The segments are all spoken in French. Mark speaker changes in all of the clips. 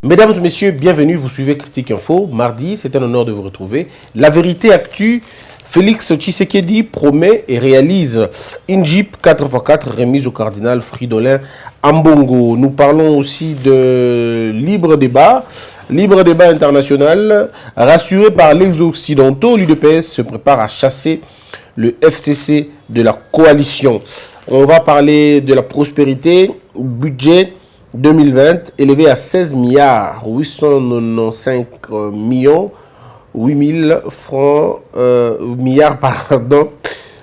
Speaker 1: Mesdames et messieurs, bienvenue, vous suivez Critique Info. Mardi, c'est un honneur de vous retrouver. La vérité actu, Félix Tshisekedi promet et réalise une Jeep 4x4 remise au cardinal Fridolin Ambongo. Nous parlons aussi de libre débat international. Rassuré par les Occidentaux, l'UDPS se prépare à chasser le FCC de la coalition. On va parler de la prospérité, budget 2020 élevé à 16 milliards 895 millions 8000 francs milliards pardon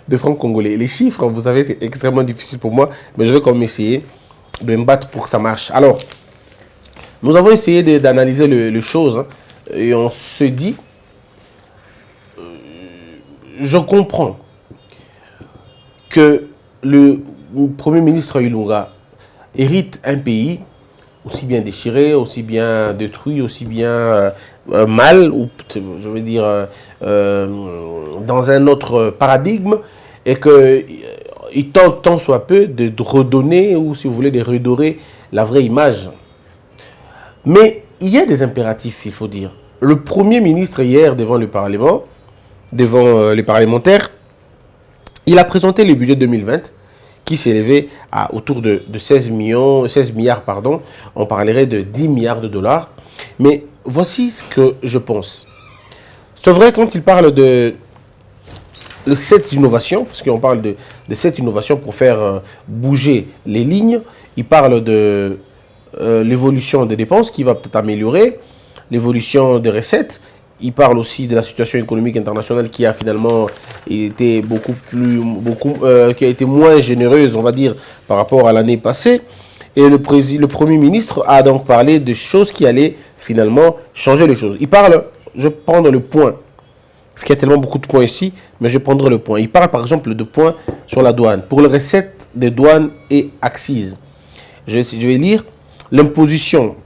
Speaker 1: de francs congolais. Les chiffres, vous savez, c'est extrêmement difficile pour moi, mais je vais quand même essayer de me battre pour que ça marche. Alors, nous avons essayé d'analyser les choses et on se dit, je comprends que le Premier ministre Ilunga hérite un pays aussi bien déchiré, aussi bien détruit, aussi bien mal, ou je veux dire dans un autre paradigme, et qu'il tente tant soit peu de redonner, ou si vous voulez, de redorer la vraie image. Mais il y a des impératifs, il faut dire. Le Premier ministre hier, devant le Parlement, devant les parlementaires, il a présenté le budget 2020, qui s'est élevé à autour de 16 milliards, pardon. On parlerait de 10 milliards de dollars. Mais voici ce que je pense. C'est vrai quand il parle de cette innovation, parce qu'on parle de cette innovation pour faire bouger les lignes, il parle de l'évolution des dépenses qui va peut-être améliorer, l'évolution des recettes. Il parle aussi de la situation économique internationale qui a finalement été qui a été moins généreuse, on va dire, par rapport à l'année passée. Et le Premier ministre a donc parlé de choses qui allaient finalement changer les choses. Il parle, je vais prendre le point, parce qu'il y a tellement beaucoup de points ici, mais je vais prendre le point. Il parle par exemple de points sur la douane, pour les recettes des douanes et accises. Je vais lire l'imposition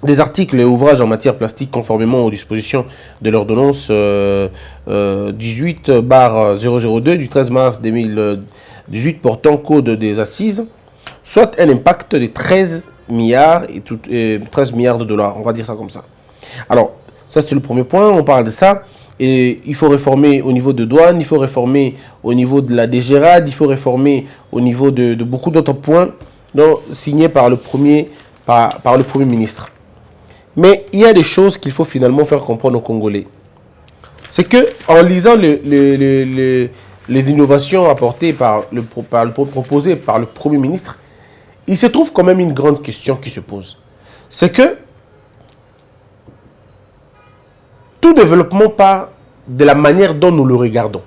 Speaker 1: des articles et ouvrages en matière plastique conformément aux dispositions de l'ordonnance 18/002 du 13 mars 2018 portant code des assises, soit un impact de 13 milliards de dollars. On va dire ça comme ça. Alors, ça c'est le premier point, on parle de ça. Et il faut réformer au niveau de douane, il faut réformer au niveau de la DGRAD, il faut réformer au niveau de beaucoup d'autres points signés par le Premier ministre. Mais il y a des choses qu'il faut finalement faire comprendre aux Congolais. C'est que en lisant les innovations apportées proposées par le Premier ministre, il se trouve quand même une grande question qui se pose. C'est que tout développement part de la manière dont nous le regardons.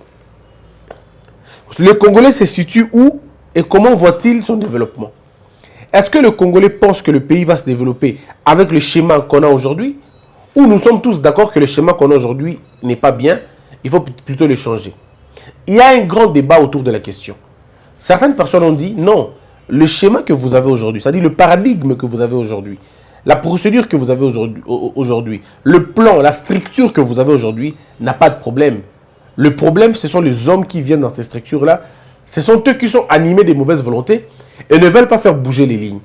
Speaker 1: Le Congolais se situe où et comment voit-il son développement? Est-ce que le Congolais pense que le pays va se développer avec le schéma qu'on a aujourd'hui, ou nous sommes tous d'accord que le schéma qu'on a aujourd'hui n'est pas bien, il faut plutôt le changer? Il y a un grand débat autour de la question. Certaines personnes ont dit non, le schéma que vous avez aujourd'hui, c'est-à-dire le paradigme que vous avez aujourd'hui, la procédure que vous avez aujourd'hui, le plan, la structure que vous avez aujourd'hui n'a pas de problème. Le problème, ce sont les hommes qui viennent dans ces structures-là. Ce sont eux qui sont animés de mauvaises volontés et ne veulent pas faire bouger les lignes.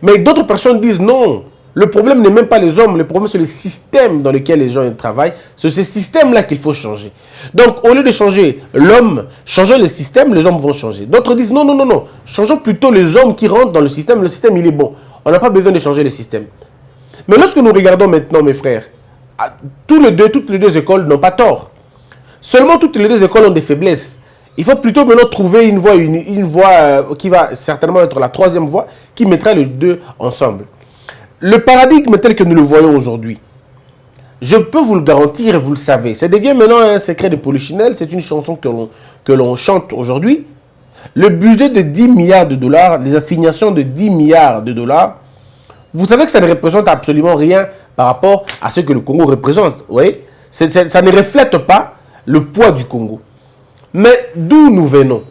Speaker 1: Mais d'autres personnes disent non, le problème n'est même pas les hommes, le problème c'est le système dans lequel les gens travaillent. C'est ce système-là qu'il faut changer. Donc au lieu de changer l'homme, changeons le système, les hommes vont changer. D'autres disent non, non, non, non, changeons plutôt les hommes qui rentrent dans le système il est bon. On n'a pas besoin de changer le système. Mais lorsque nous regardons maintenant, mes frères, toutes les deux écoles n'ont pas tort. Seulement toutes les deux écoles ont des faiblesses. Il faut plutôt maintenant trouver une voie qui va certainement être la troisième voie qui mettra les deux ensemble. Le paradigme tel que nous le voyons aujourd'hui, je peux vous le garantir et vous le savez, ça devient maintenant un secret de polichinelle, c'est une chanson que l'on chante aujourd'hui. Le budget de 10 milliards de dollars, les assignations de 10 milliards de dollars, vous savez que ça ne représente absolument rien par rapport à ce que le Congo représente. Vous voyez, ça ne reflète pas le poids du Congo. Mais d'où nous venons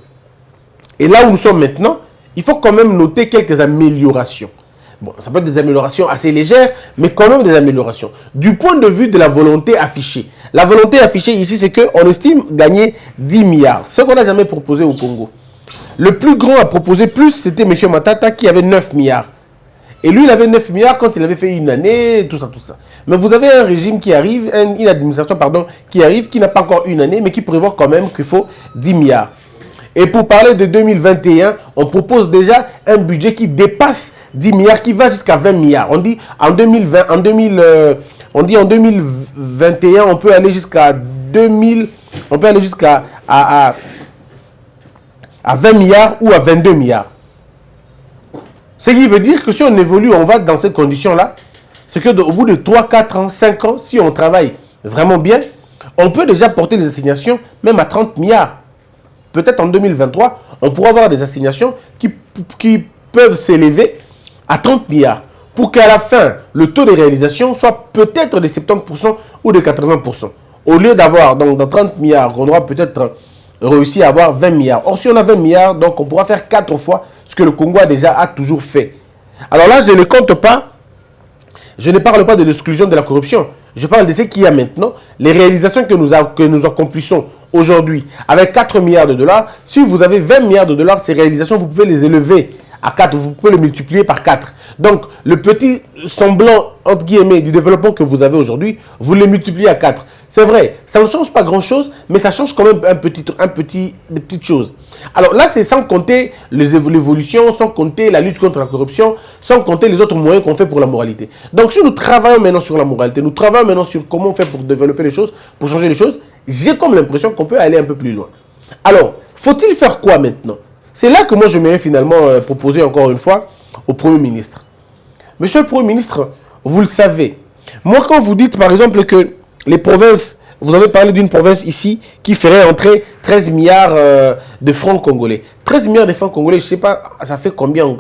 Speaker 1: et là où nous sommes maintenant, il faut quand même noter quelques améliorations. Bon, ça peut être des améliorations assez légères, mais quand même des améliorations. Du point de vue de la volonté affichée. La volonté affichée ici, c'est qu'on estime gagner 10 milliards. Ce qu'on n'a jamais proposé au Congo. Le plus grand à proposer plus, c'était M. Matata qui avait 9 milliards. Et lui, il avait 9 milliards quand il avait fait une année, tout ça, tout ça. Mais vous avez un régime qui arrive, une administration, pardon, qui arrive, qui n'a pas encore une année, mais qui prévoit quand même qu'il faut 10 milliards. Et pour parler de 2021, on propose déjà un budget qui dépasse 10 milliards, qui va jusqu'à 20 milliards. On dit en 2020, on dit en 2021, on peut aller jusqu'à 2000, on peut aller jusqu'à à 20 milliards ou à 22 milliards. Ce qui veut dire que si on évolue, on va dans ces conditions-là, c'est qu'au bout de 3, 4 ans, 5 ans, si on travaille vraiment bien, on peut déjà porter les assignations même à 30 milliards. Peut-être en 2023, on pourra avoir des assignations qui peuvent s'élever à 30 milliards pour qu'à la fin, le taux de réalisation soit peut-être de 70% ou de 80%. Au lieu d'avoir donc dans 30 milliards, on aura peut-être réussi à avoir 20 milliards. Or, si on a 20 milliards, donc on pourra faire 4 fois ce que le Congo a toujours fait. Alors là, je ne compte pas, je ne parle pas de l'exclusion de la corruption. Je parle de ce qu'il y a maintenant, les réalisations que nous accomplissons aujourd'hui avec 4 milliards de dollars. Si vous avez 20 milliards de dollars, ces réalisations, vous pouvez les élever à 4, vous pouvez le multiplier par 4. Donc, le petit semblant, entre guillemets, du développement que vous avez aujourd'hui, vous le multipliez à 4. C'est vrai, ça ne change pas grand-chose, mais ça change quand même des petites choses. Alors là, c'est sans compter l'évolution, sans compter la lutte contre la corruption, sans compter les autres moyens qu'on fait pour la moralité. Donc, si nous travaillons maintenant sur la moralité, nous travaillons maintenant sur comment on fait pour développer les choses, pour changer les choses, j'ai comme l'impression qu'on peut aller un peu plus loin. Alors, faut-il faire quoi maintenant? C'est là que moi, je m'aimerais finalement proposer encore une fois au Premier ministre. Monsieur le Premier ministre, vous le savez. Moi, quand vous dites, par exemple, que les provinces, vous avez parlé d'une province ici qui ferait entrer 13 milliards de francs congolais. 13 milliards de francs congolais, je ne sais pas, ça fait combien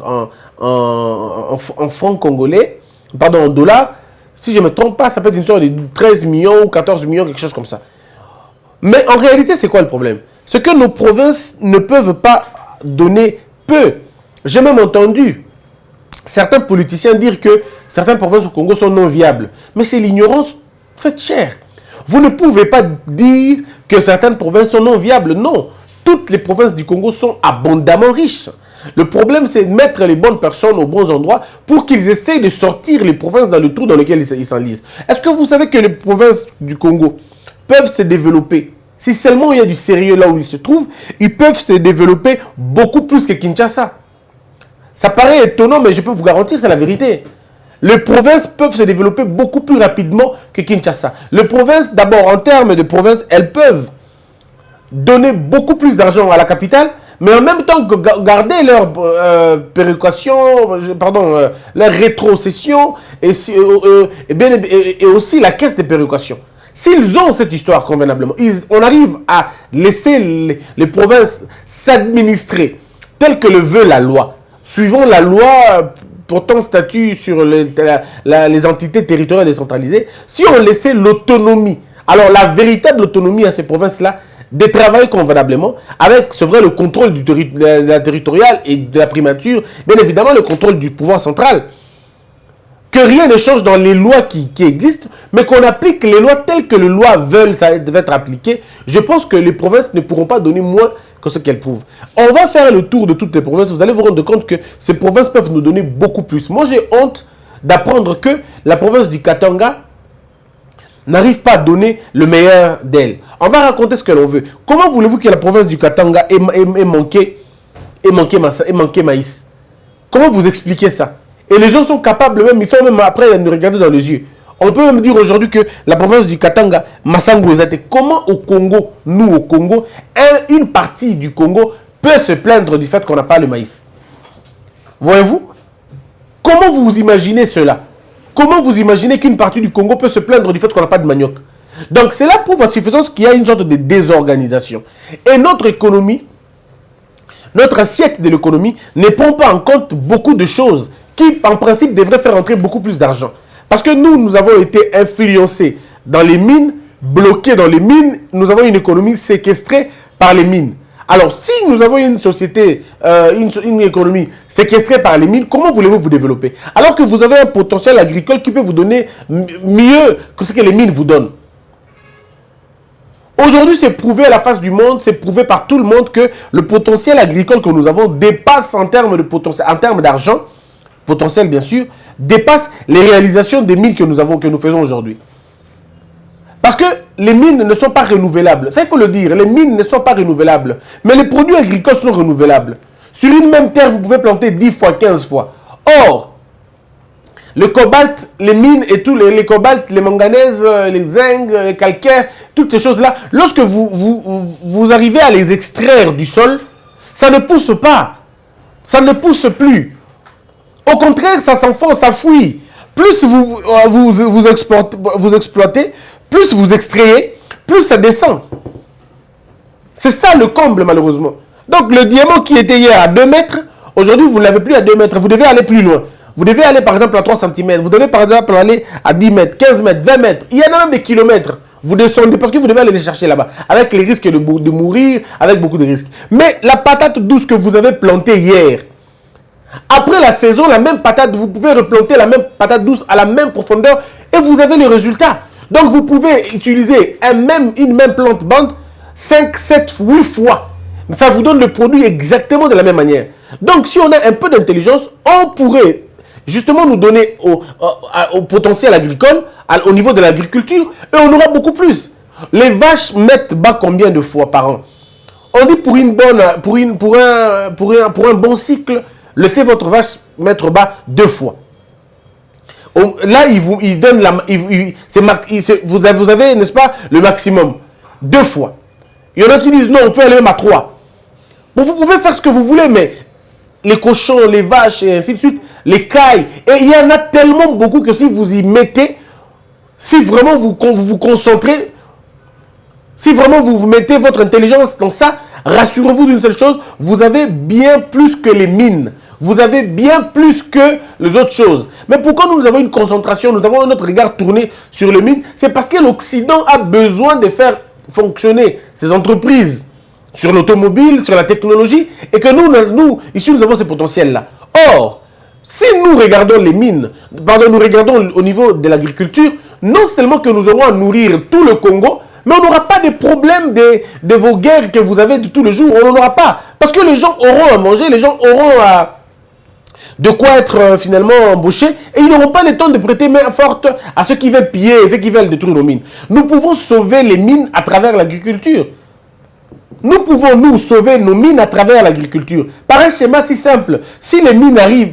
Speaker 1: en francs congolais, pardon, en dollars. Si je ne me trompe pas, ça peut être une sorte de 13 millions ou 14 millions, quelque chose comme ça. Mais en réalité, c'est quoi le problème? C'est que nos provinces ne peuvent pas donner peu. J'ai même entendu certains politiciens dire que certaines provinces au Congo sont non viables. Mais c'est l'ignorance faite chère. Vous ne pouvez pas dire que certaines provinces sont non viables. Non. Toutes les provinces du Congo sont abondamment riches. Le problème, c'est de mettre les bonnes personnes aux bons endroits pour qu'ils essayent de sortir les provinces dans le trou dans lequel ils s'enlisent. Est-ce que vous savez que les provinces du Congo peuvent se développer? Si seulement il y a du sérieux là où ils se trouvent, ils peuvent se développer beaucoup plus que Kinshasa. Ça paraît étonnant, mais je peux vous garantir, c'est la vérité. Les provinces peuvent se développer beaucoup plus rapidement que Kinshasa. Les provinces, d'abord, en termes de provinces, elles peuvent donner beaucoup plus d'argent à la capitale, mais en même temps que garder leur péréquation, leur rétrocession et aussi la caisse de péréquation. S'ils ont cette histoire convenablement, on arrive à laisser les provinces s'administrer tel que le veut la loi, suivant la loi portant statut sur les entités territoriales décentralisées. Si on laissait l'autonomie, alors la véritable autonomie à ces provinces-là, de travailler convenablement, avec, c'est vrai, le contrôle de la territoriale et de la primature, bien évidemment le contrôle du pouvoir central. Que rien ne change dans les lois qui existent, mais qu'on applique les lois telles que les lois veulent, ça devait être appliqué. Je pense que les provinces ne pourront pas donner moins que ce qu'elles prouvent. On va faire le tour de toutes les provinces. Vous allez vous rendre compte que ces provinces peuvent nous donner beaucoup plus. Moi, j'ai honte d'apprendre que la province du Katanga n'arrive pas à donner le meilleur d'elle. On va raconter ce que l'on veut. Comment voulez-vous que la province du Katanga ait manqué maïs? Comment vous expliquez ça? Et les gens sont capables même, ils sont même après de nous regarder dans les yeux. On peut même dire aujourd'hui que la province du Katanga, Massango Ezate, comment au Congo, nous au Congo, une partie du Congo peut se plaindre du fait qu'on n'a pas le maïs? Voyez-vous? Comment vous imaginez cela? Comment vous imaginez qu'une partie du Congo peut se plaindre du fait qu'on n'a pas de manioc? Donc c'est là pour voir suffisance qu'il y a une sorte de désorganisation. Et notre économie, notre assiette de l'économie ne prend pas en compte beaucoup de choses qui, en principe, devraient faire entrer beaucoup plus d'argent. Parce que nous avons été influencés dans les mines, bloqués dans les mines, nous avons une économie séquestrée par les mines. Alors, si nous avons une société, une économie séquestrée par les mines, comment voulez-vous vous développer? Alors que vous avez un potentiel agricole qui peut vous donner mieux que ce que les mines vous donnent. Aujourd'hui, c'est prouvé à la face du monde, c'est prouvé par tout le monde que le potentiel agricole que nous avons dépasse en termes de potentiel, en termes d'argent, potentiel bien sûr, dépasse les réalisations des mines que nous faisons aujourd'hui. Parce que les mines ne sont pas renouvelables. Ça, il faut le dire. Les mines ne sont pas renouvelables. Mais les produits agricoles sont renouvelables. Sur une même terre, vous pouvez planter 10 fois, 15 fois. Or, le cobalt, les mines et tous les cobaltes, les manganèses, les zinc, les calcaires, toutes ces choses-là, lorsque vous arrivez à les extraire du sol, ça ne pousse pas. Ça ne pousse plus. Au contraire, ça s'enfonce, ça fuit. Plus vous exploitez, plus vous extrayez, plus ça descend. C'est ça le comble, malheureusement. Donc, le diamant qui était hier à 2 mètres, aujourd'hui, vous ne l'avez plus à 2 mètres. Vous devez aller plus loin. Vous devez aller, par exemple, à 3 cm. Vous devez, par exemple, aller à 10 mètres, 15 mètres, 20 mètres. Il y en a même des kilomètres. Vous descendez parce que vous devez aller les chercher là-bas. Avec les risques de mourir, avec beaucoup de risques. Mais la patate douce que vous avez plantée hier, après la saison, la même patate, vous pouvez replanter la même patate douce à la même profondeur et vous avez le résultat. Donc, vous pouvez utiliser une même plante bande 5, 7, 8 fois. Ça vous donne le produit exactement de la même manière. Donc, si on a un peu d'intelligence, on pourrait justement nous donner au potentiel agricole, au niveau de l'agriculture, et on aura beaucoup plus. Les vaches mettent bas combien de fois par an? On dit pour un bon cycle, laissez votre vache mettre bas 2 fois. Là, il donne vous avez, n'est-ce pas, le maximum. 2 fois. Il y en a qui disent non, on peut aller même à 3. Bon, vous pouvez faire ce que vous voulez, mais les cochons, les vaches, et ainsi de suite, les cailles, et il y en a tellement beaucoup que si vous y mettez, si vraiment vous vous concentrez, si vraiment vous mettez votre intelligence dans ça, rassurez-vous d'une seule chose, vous avez bien plus que les mines. Vous avez bien plus que les autres choses. Mais pourquoi nous avons une concentration, nous avons notre regard tourné sur les mines? C'est parce que l'Occident a besoin de faire fonctionner ces entreprises sur l'automobile, sur la technologie, et que nous, ici, nous avons ce potentiel-là. Or, si nous regardons les mines, nous regardons au niveau de l'agriculture, non seulement que nous aurons à nourrir tout le Congo, mais on n'aura pas de problème de vos guerres que vous avez de tous les jours. On n'en aura pas. Parce que les gens auront à manger, les gens auront de quoi être finalement embauchés, et ils n'auront pas le temps de prêter main forte à ceux qui veulent piller et ceux qui veulent détruire nos mines. Nous pouvons sauver les mines à travers l'agriculture. Nous pouvons, nous, sauver nos mines à travers l'agriculture. Par un schéma si simple, si les mines arrivent,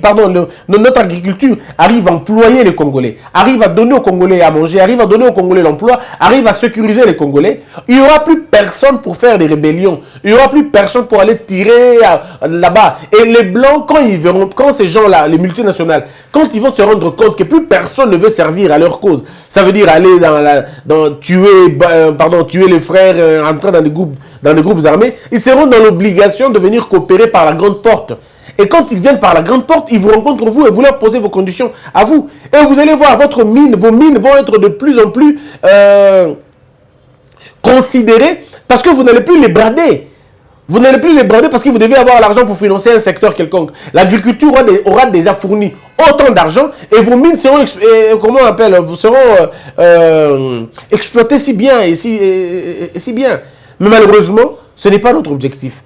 Speaker 1: notre agriculture arrive à employer les Congolais, arrive à donner aux Congolais à manger, arrive à donner aux Congolais l'emploi, arrive à sécuriser les Congolais, il n'y aura plus personne pour faire des rébellions. Il n'y aura plus personne pour aller tirer là-bas. Et les Blancs, quand ils verront, quand ces gens-là, les multinationales, quand ils vont se rendre compte que plus personne ne veut servir à leur cause, ça veut dire aller tuer les frères, entrer dans des groupes armés, ils seront dans l'obligation de venir coopérer par la grande porte. Et quand ils viennent par la grande porte, ils vous rencontrent vous et vous leur posez vos conditions à vous. Et vous allez voir, vos mines vont être de plus en plus considérées parce que vous n'allez plus les brader. Vous n'allez plus les brader parce que vous devez avoir l'argent pour financer un secteur quelconque. L'agriculture aura déjà fourni autant d'argent et vos mines seront, exploitées si bien et si bien. Mais malheureusement, ce n'est pas notre objectif.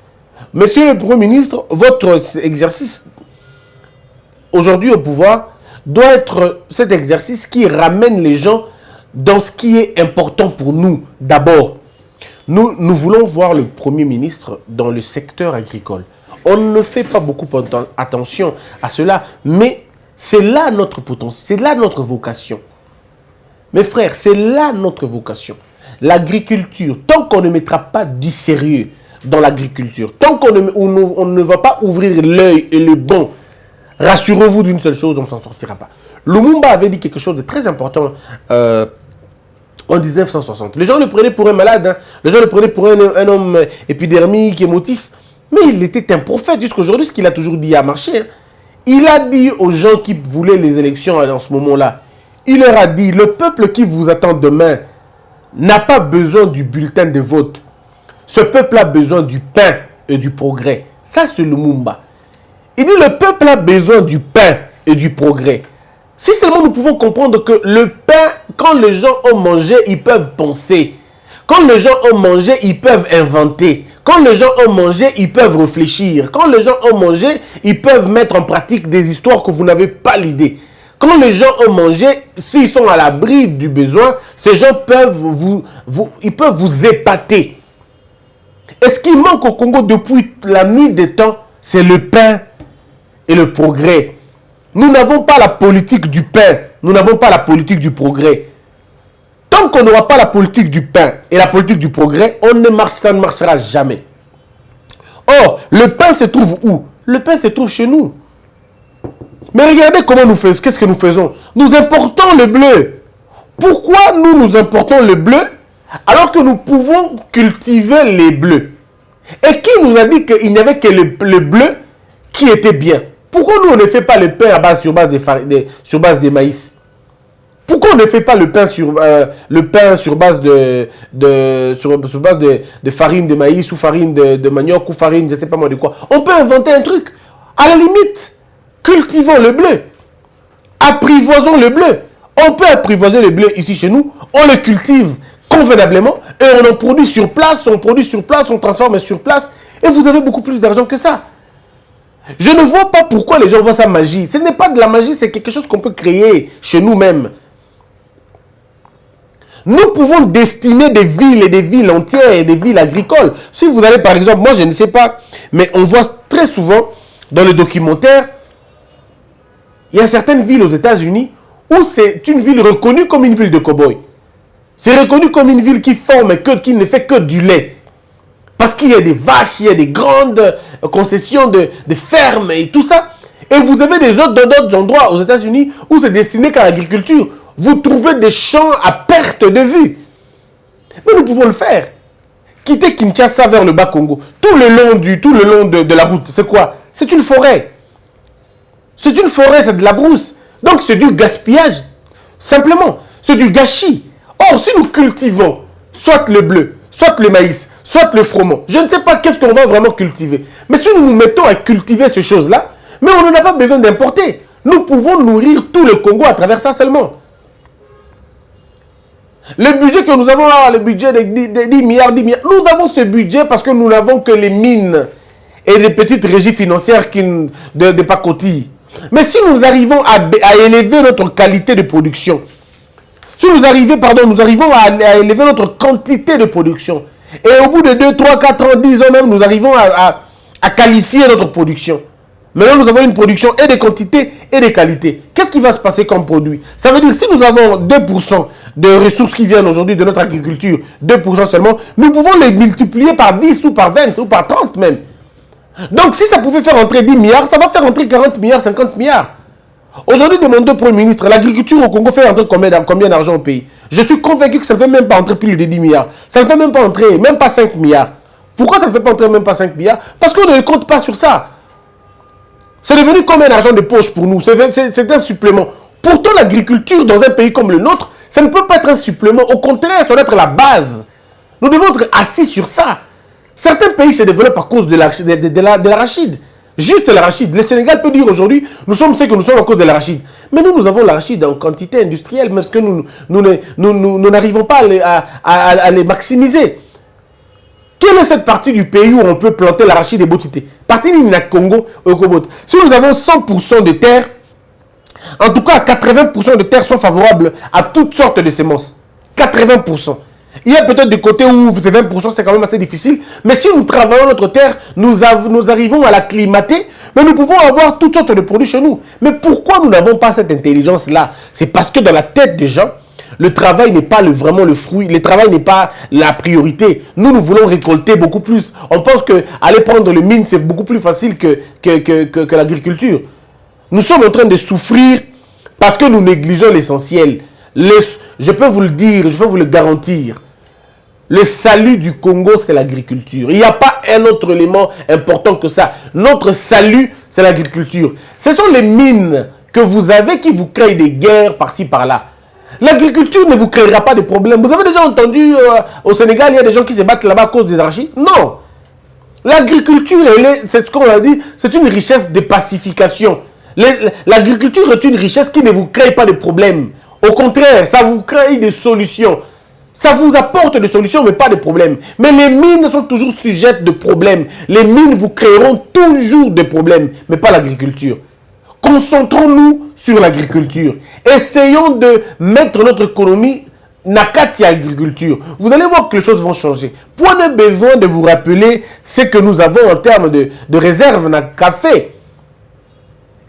Speaker 1: Monsieur le Premier ministre, votre exercice aujourd'hui au pouvoir doit être cet exercice qui ramène les gens dans ce qui est important pour nous d'abord. Nous voulons voir le Premier ministre dans le secteur agricole. On ne fait pas beaucoup attention à cela, mais c'est là notre potentiel, c'est là notre vocation. Mes frères, c'est là notre vocation. L'agriculture, tant qu'on ne mettra pas du sérieux dans l'agriculture, tant qu'on ne va pas ouvrir l'œil et le bon, rassurez-vous d'une seule chose, on ne s'en sortira pas. Lumumba avait dit quelque chose de très important en 1960. Les gens le prenaient pour un malade, hein. Les gens le prenaient pour un homme épidermique, émotif, mais il était un prophète jusqu'aujourd'hui, ce qu'il a toujours dit a marché. Hein. Il a dit aux gens qui voulaient les élections en ce moment-là, il leur a dit, le peuple qui vous attend demain n'a pas besoin du bulletin de vote. Ce peuple a besoin du pain et du progrès. Ça, c'est Lumumba. Il dit, le peuple a besoin du pain et du progrès. Si seulement nous pouvons comprendre que le pain, quand les gens ont mangé, ils peuvent penser. Quand les gens ont mangé, ils peuvent inventer. Quand les gens ont mangé, ils peuvent réfléchir. Quand les gens ont mangé, ils peuvent mettre en pratique des histoires que vous n'avez pas l'idée. Quand les gens ont mangé, s'ils sont à l'abri du besoin, ces gens peuvent ils peuvent vous épater. Et ce qui manque au Congo depuis la nuit des temps, c'est le pain et le progrès. Nous n'avons pas la politique du pain. Nous n'avons pas la politique du progrès. Tant qu'on n'aura pas la politique du pain et la politique du progrès, ça ne marchera jamais. Or, le pain se trouve où? Le pain se trouve chez nous. Mais regardez comment nous faisons. Qu'est-ce que nous faisons? Nous importons le bleu. Pourquoi nous importons le bleu alors que nous pouvons cultiver les bleus? Et qui nous a dit qu'il n'y avait que le bleu qui était bien? Pourquoi nous on ne fait pas le pain sur base de maïs? Pourquoi on ne fait pas le pain sur base de farine de maïs ou farine de manioc ou farine, je ne sais pas moi de quoi? On peut inventer un truc. À la limite, cultivons le bleu. Apprivoisons le bleu. On peut apprivoiser le bleu ici chez nous. On le cultive convenablement et on en produit sur place, on transforme sur place et vous avez beaucoup plus d'argent que ça. Je ne vois pas pourquoi les gens voient ça magie. Ce n'est pas de la magie, c'est quelque chose qu'on peut créer chez nous-mêmes. Nous pouvons destiner des villes et des villes entières et des villes agricoles. Si vous allez par exemple, moi je ne sais pas, mais on voit très souvent dans les documentaires, il y a certaines villes aux États-Unis où c'est une ville reconnue comme une ville de cow-boy. C'est reconnu comme une ville qui ne fait que du lait. Parce qu'il y a des vaches, il y a des grandes concessions de fermes et tout ça. Et vous avez d'autres endroits aux États-Unis où c'est destiné qu'à l'agriculture. Vous trouvez des champs à perte de vue. Mais nous pouvons le faire. Quitter Kinshasa vers le Bas-Congo. Tout le long de la route, c'est quoi? C'est une forêt. C'est une forêt, c'est de la brousse. Donc c'est du gaspillage. Simplement, c'est du gâchis. Or, si nous cultivons soit le bleu, soit le maïs, soit le froment, je ne sais pas qu'est-ce qu'on va vraiment cultiver. Mais si nous nous mettons à cultiver ces choses-là, mais on n'en a pas besoin d'importer. Nous pouvons nourrir tout le Congo à travers ça seulement. Le budget que nous avons, le budget de 10 milliards, nous avons ce budget parce que nous n'avons que les mines et les petites régies financières de pacotille. Mais si nous arrivons à élever notre qualité de production, si nous arrivons à élever notre quantité de production, et au bout de 2, 3, 4 ans, 10 ans même, nous arrivons à qualifier notre production. Maintenant, nous avons une production et de quantité et de qualité. Qu'est-ce qui va se passer comme produit? Ça veut dire si nous avons 2% de ressources qui viennent aujourd'hui de notre agriculture, 2% seulement, nous pouvons les multiplier par 10 ou par 20 ou par 30 même. Donc, si ça pouvait faire entrer 10 milliards, ça va faire entrer 40 milliards, 50 milliards. Aujourd'hui, demandez au Premier ministre, l'agriculture au Congo fait entrer combien d'argent au pays? Je suis convaincu que ça ne fait même pas entrer plus de 10 milliards. Ça ne fait même pas entrer, même pas 5 milliards. Pourquoi ça ne fait pas entrer même pas 5 milliards? Parce qu'on ne compte pas sur ça. C'est devenu comme un argent de poche pour nous. C'est un supplément. Pourtant, l'agriculture dans un pays comme le nôtre, ça ne peut pas être un supplément. Au contraire, ça doit être la base. Nous devons être assis sur ça. Certains pays se développent à cause de l'arachide. Juste l'arachide. Le Sénégal peut dire aujourd'hui, nous sommes ceux que nous sommes à cause de l'arachide. Mais nous avons l'arachide en quantité industrielle, parce que nous n'arrivons pas à les maximiser. Quelle est cette partie du pays où on peut planter l'arachide et botité? Partie du Congo, si nous avons 100% de terre, en tout cas 80% de terres sont favorables à toutes sortes de semences. 80%. Il y a peut-être des côtés où ces 20% c'est quand même assez difficile, mais si nous travaillons notre terre, nous arrivons à l'acclimater, mais nous pouvons avoir toutes sortes de produits chez nous. Mais pourquoi nous n'avons pas cette intelligence-là? C'est parce que dans la tête des gens, le travail n'est pas vraiment le fruit, le travail n'est pas la priorité. Nous voulons récolter beaucoup plus. On pense qu'aller prendre le mine, c'est beaucoup plus facile que l'agriculture. Nous sommes en train de souffrir parce que nous négligeons l'essentiel. Je peux vous le dire, je peux vous le garantir. Le salut du Congo, c'est l'agriculture. Il n'y a pas un autre élément important que ça. Notre salut, c'est l'agriculture. Ce sont les mines que vous avez qui vous créent des guerres par-ci, par-là. L'agriculture ne vous créera pas de problèmes. Vous avez déjà entendu au Sénégal, il y a des gens qui se battent là-bas à cause des arachides? Non. L'agriculture, c'est ce qu'on a dit, c'est une richesse de pacification. L'agriculture est une richesse qui ne vous crée pas de problèmes. Au contraire, ça vous crée des solutions. Ça vous apporte des solutions, mais pas de problèmes. Mais les mines sont toujours sujettes de problèmes. Les mines vous créeront toujours des problèmes, mais pas l'agriculture. Concentrons-nous sur l'agriculture. Essayons de mettre notre économie nakati agriculture. Vous allez voir que les choses vont changer. Point de besoin de vous rappeler ce que nous avons en termes de réserve de café.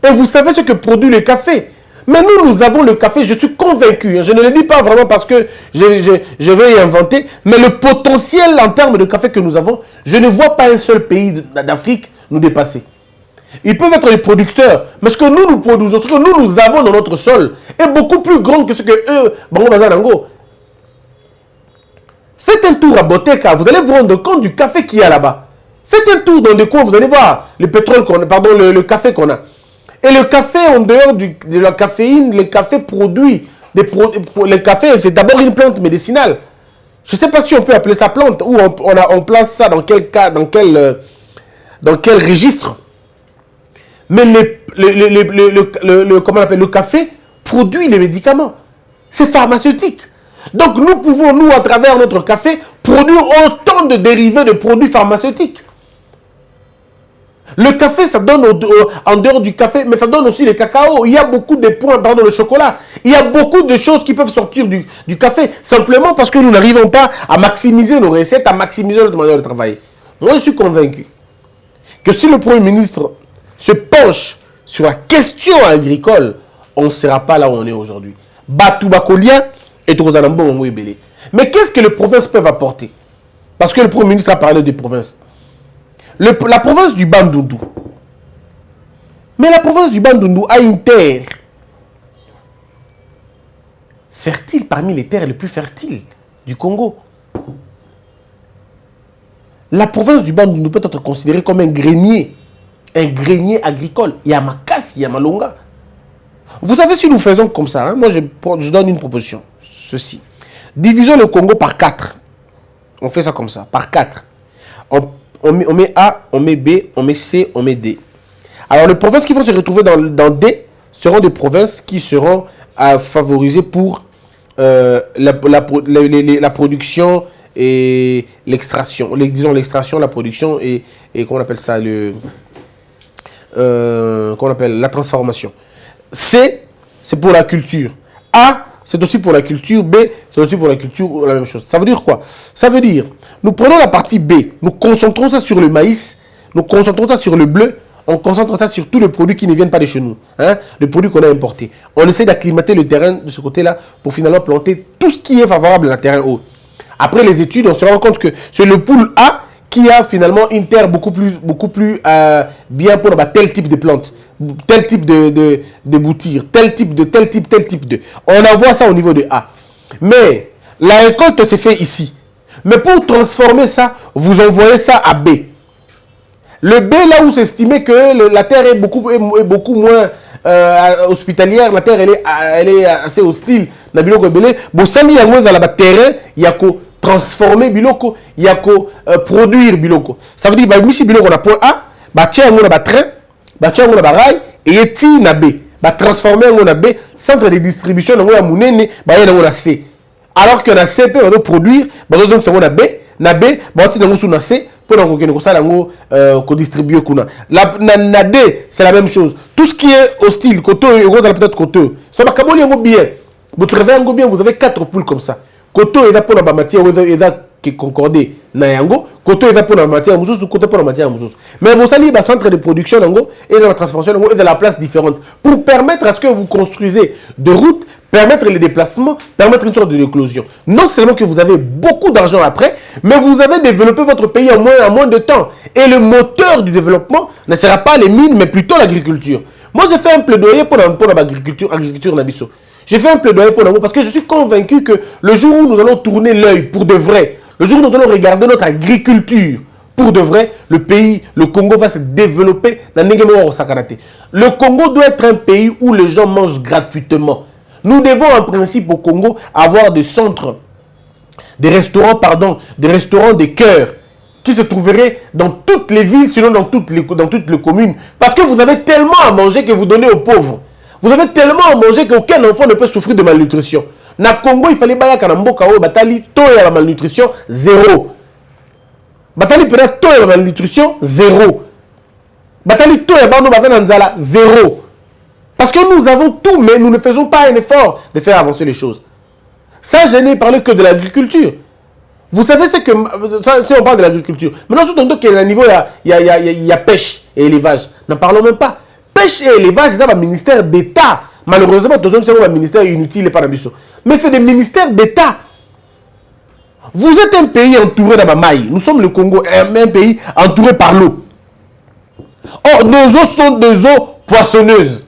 Speaker 1: Et vous savez ce que produit le café. Mais nous avons le café, je suis convaincu. Je ne le dis pas vraiment parce que je vais y inventer, mais le potentiel en termes de café que nous avons, je ne vois pas un seul pays d'Afrique nous dépasser. Ils peuvent être les producteurs, mais ce que nous produisons, ce que nous avons dans notre sol, est beaucoup plus grand que ce que eux, Bango Bazanango. Faites un tour à Boteka, vous allez vous rendre compte du café qu'il y a là-bas. Faites un tour dans des coins, vous allez voir le pétrole qu'on a, pardon, le café qu'on a. Et le café, en dehors de la caféine, le café produit. Le café, c'est d'abord une plante médicinale. Je ne sais pas si on peut appeler ça plante, ou on place ça dans quel cas, dans quel registre. Mais comment on appelle, le café produit les médicaments. C'est pharmaceutique. Donc nous pouvons, nous, à travers notre café, produire autant de dérivés de produits pharmaceutiques. Le café, ça donne en dehors du café, mais ça donne aussi le cacao. Il y a beaucoup de points, pardon, le chocolat. Il y a beaucoup de choses qui peuvent sortir du café, simplement parce que nous n'arrivons pas à maximiser nos recettes, à maximiser notre manière de travailler. Moi, je suis convaincu que si le Premier ministre se penche sur la question agricole, on ne sera pas là où on est aujourd'hui. Batoubakolia et Trozanambo Ongo Ebele. Mais qu'est-ce que les provinces peuvent apporter? Parce que le Premier ministre a parlé des provinces. La province du Bandundu. Mais la province du Bandundu a une terre fertile parmi les terres les plus fertiles du Congo. La province du Bandundu peut être considérée comme un grenier agricole. Il y a Makassi, il y a Malonga. Vous savez, si nous faisons comme ça, hein, moi je donne une proposition. Ceci. Divisons le Congo par 4. On fait ça comme ça, par 4. On met A, on met B, on met C, on met D. Alors les provinces qui vont se retrouver dans D seront des provinces qui seront favorisées pour la production et l'extraction. Disons l'extraction, la production et comment on appelle ça, comment on appelle la transformation. C, c'est pour la culture. A, c'est aussi pour la culture. B, c'est aussi pour la culture, la même chose. Ça veut dire quoi? Ça veut dire, nous prenons la partie B, nous concentrons ça sur le maïs, nous concentrons ça sur le bleu, on concentre ça sur tous les produits qui ne viennent pas de chez nous, hein, les produits qu'on a importés. On essaie d'acclimater le terrain de ce côté-là pour finalement planter tout ce qui est favorable à la terrain haut. Après les études, on se rend compte que c'est le pool A qui a finalement une terre beaucoup plus bien pour tel type de plantes, tel type de boutires, tel type. On envoie ça au niveau de A. Mais la récolte se fait ici. Mais pour transformer ça, vous envoyez ça à B. Le B, là où c'est estimé que la terre est beaucoup moins hospitalière, la terre elle est assez hostile. Na biloko belé, bon sali yango za la terrain, yako transformer biloko, yako produire biloko. Ça veut dire bah michi biloko na point A, bah tia yango na ba train, bah tia yango na ba rail et yeti na B. Bah transformer yango na B, centre de distribution yango ya munene, bah yango na C. Alors que na C peut produire, bah donc yango na B, bah tia yango sous na C. Pour distribuer na D, c'est la même chose. Tout ce qui est hostile, côté, peut-être côté. Ça va bien. Vous travaillez bien, vous avez 4 poules comme ça. Côté, il y a pour la matière, qui concordé. Côté, il y a pour la matière, côté pour la matière. Mais vous allez au centre de production et de la transformation et de la place différente. Pour permettre à ce que vous construisez des routes, permettre les déplacements, permettre une sorte de éclosion. Non seulement que vous avez beaucoup d'argent après, mais vous avez développé votre pays en moins de temps. Et le moteur du développement ne sera pas les mines, mais plutôt l'agriculture. Moi, j'ai fait un plaidoyer pour l'agriculture Nabiso. J'ai fait un plaidoyer pour l'agriculture parce que je suis convaincu que le jour où nous allons tourner l'œil pour de vrai, le jour où nous allons regarder notre agriculture pour de vrai, le pays, le Congo va se développer. Le Congo doit être un pays où les gens mangent gratuitement. Nous devons en principe au Congo avoir des centres, des restaurants de cœur qui se trouveraient dans toutes les villes, sinon dans toutes les communes. Parce que vous avez tellement à manger que vous donnez aux pauvres. Vous avez tellement à manger qu'aucun enfant ne peut souffrir de malnutrition. Na Congo, il fallait baya kanamboka o batali to ya malnutrition zéro. Batali peut-être to ya malnutrition zéro. Batali to ya bano batana nzala zéro. Parce que nous avons tout, mais nous ne faisons pas un effort de faire avancer les choses. Ça, je n'ai parlé que de l'agriculture. Vous savez ce que... Si on parle de l'agriculture, maintenant, surtout qu'il y a un niveau, il y a pêche et élevage. N'en parlons même pas. Pêche et élevage, c'est un ministère d'État. Malheureusement, c'est un ministère inutile et pas d'ambition. Mais c'est des ministères d'État. Vous êtes un pays entouré d'Abamaï. Nous sommes le Congo, un pays entouré par l'eau. Or, nos eaux sont des eaux poissonneuses.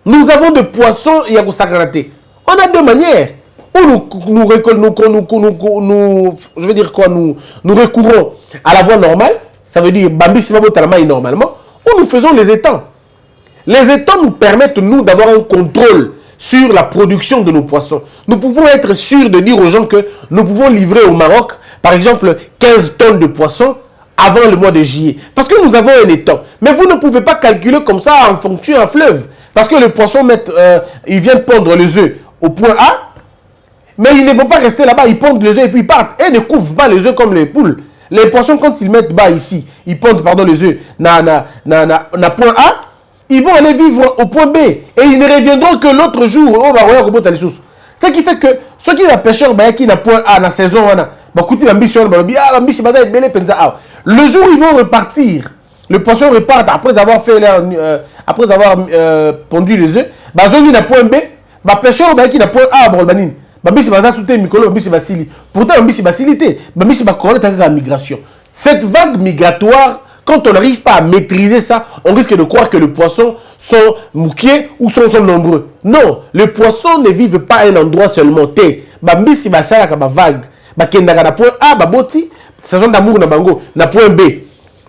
Speaker 1: Nous avons des poissons et Yagoussakarate. On a deux manières. Ou nous recourons à la voie normale, ça veut dire Bambi Simabotalamaï normalement, ou nous faisons les étangs. Les étangs nous permettent, nous, d'avoir un contrôle sur la production de nos poissons. Nous pouvons être sûrs de dire aux gens que nous pouvons livrer au Maroc, par exemple, 15 tonnes de poissons avant le mois de juillet. Parce que nous avons un étang. Mais vous ne pouvez pas calculer comme ça en fonction d'un fleuve. Parce que les poissons, ils viennent pondre les œufs au point A, mais ils ne vont pas rester là-bas, ils pondent les œufs et puis ils partent. Et ne couvrent pas les œufs comme les poules. Les poissons, quand ils mettent bas ici, ils pondent les œufs na point A, ils vont aller vivre au point B. Et ils ne reviendront que l'autre jour. Ce qui fait que ceux qui sont pêcheurs, qui na point A, na saison, le jour où ils vont repartir, les poissons repartent après avoir fait après avoir pondu les œufs, ils na point B, les pêcheurs qui na point A, pourtant, migration. Cette vague migratoire, quand on n'arrive pas à maîtriser ça, on risque de croire que les poissons sont mouquiers ou sont nombreux. Non, les poissons ne vivent pas à un endroit seulement. Bambisi basala ka vague. Bakendaka na point A, baboti, saison d'amour na bango, na point B.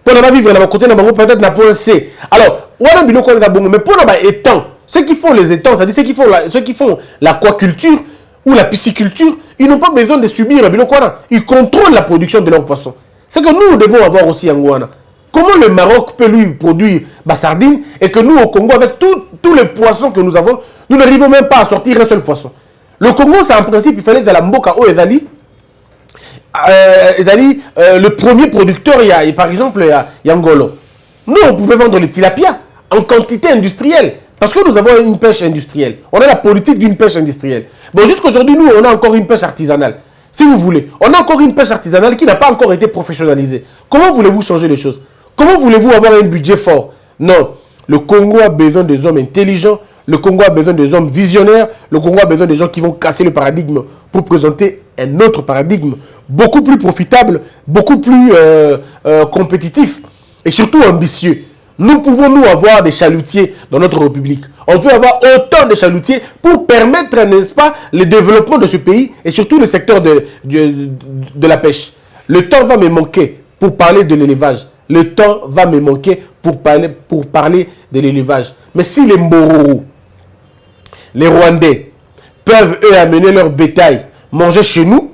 Speaker 1: Pour ne pas vivre na côté na bango, peut-être na point C. Alors, on a biloko na bango, mais pour ne pas étang, ceux qui font les étangs, c'est-à-dire ceux qui font l'aquaculture ou la pisciculture, ils n'ont pas besoin de subir la bilokwana. Ils contrôlent la production de leurs poissons. C'est que nous devons avoir aussi Angouana. Comment le Maroc peut lui produire sardines et que nous au Congo, avec tous les poissons que nous avons, nous n'arrivons même pas à sortir un seul poisson. Le Congo, c'est en principe, il fallait de la Mboka au Ezali. Le premier producteur, par exemple, il y a Ngolo. Nous, on pouvait vendre les tilapia en quantité industrielle. Parce que nous avons une pêche industrielle. On a la politique d'une pêche industrielle. Bon, jusqu'aujourd'hui, nous, on a encore une pêche artisanale. Si vous voulez, on a encore une pêche artisanale qui n'a pas encore été professionnalisée. Comment voulez-vous changer les choses? Comment voulez-vous avoir un budget fort? Non. Le Congo a besoin des hommes intelligents. Le Congo a besoin des hommes visionnaires. Le Congo a besoin des gens qui vont casser le paradigme pour présenter un autre paradigme beaucoup plus profitable, beaucoup plus compétitif et surtout ambitieux. Nous pouvons, nous, avoir des chalutiers dans notre République. On peut avoir autant de chalutiers pour permettre, n'est-ce pas, le développement de ce pays et surtout le secteur de la pêche. Le temps va me manquer pour parler de l'élevage. Le temps va me manquer pour parler de l'élevage. Mais si les Mbororo, les Rwandais, peuvent, eux, amener leur bétail manger chez nous,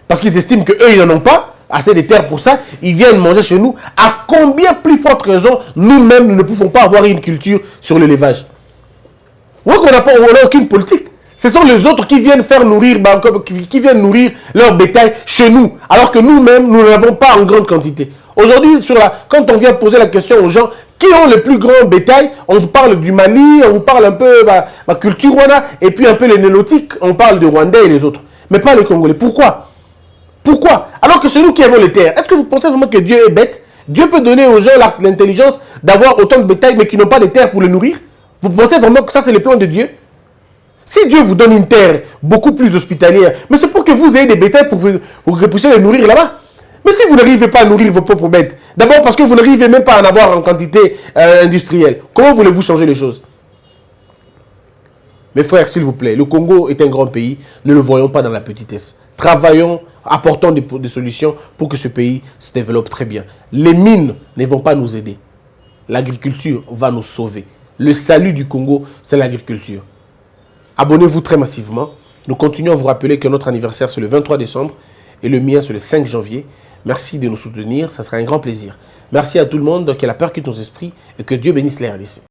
Speaker 1: parce qu'ils estiment qu'eux, ils n'en ont pas, assez de terres pour ça, ils viennent manger chez nous. À combien plus forte raison, nous-mêmes, nous ne pouvons pas avoir une culture sur l'élevage? On n'a aucune politique. Ce sont les autres qui viennent faire nourrir, qui viennent nourrir leur bétail chez nous, alors que nous-mêmes, nous n'avons pas en grande quantité. Aujourd'hui, quand on vient poser la question aux gens, qui ont le plus grand bétail, on vous parle du Mali, on vous parle un peu de la culture Rwanda, et puis un peu les nélotiques, on parle des Rwandais et les autres. Mais pas les Congolais. Pourquoi? Pourquoi? Alors que c'est nous qui avons les terres. Est-ce que vous pensez vraiment que Dieu est bête? Dieu peut donner aux gens l'intelligence d'avoir autant de bétail, mais qui n'ont pas de terre pour les nourrir? Vous pensez vraiment que ça, c'est le plan de Dieu? Si Dieu vous donne une terre beaucoup plus hospitalière, mais c'est pour que vous ayez des bétails pour que vous puissiez les nourrir là-bas. Mais si vous n'arrivez pas à nourrir vos propres bêtes, d'abord parce que vous n'arrivez même pas à en avoir en quantité industrielle, comment voulez-vous changer les choses? Mes frères, s'il vous plaît, le Congo est un grand pays, ne le voyons pas dans la petitesse. Travaillons, apportons des solutions pour que ce pays se développe très bien. Les mines ne vont pas nous aider. L'agriculture va nous sauver. Le salut du Congo, c'est l'agriculture. Abonnez-vous très massivement. Nous continuons à vous rappeler que notre anniversaire, c'est le 23 décembre et le mien, c'est le 5 janvier. Merci de nous soutenir, ça sera un grand plaisir. Merci à tout le monde, que la peur quitte nos esprits et que Dieu bénisse les RDC.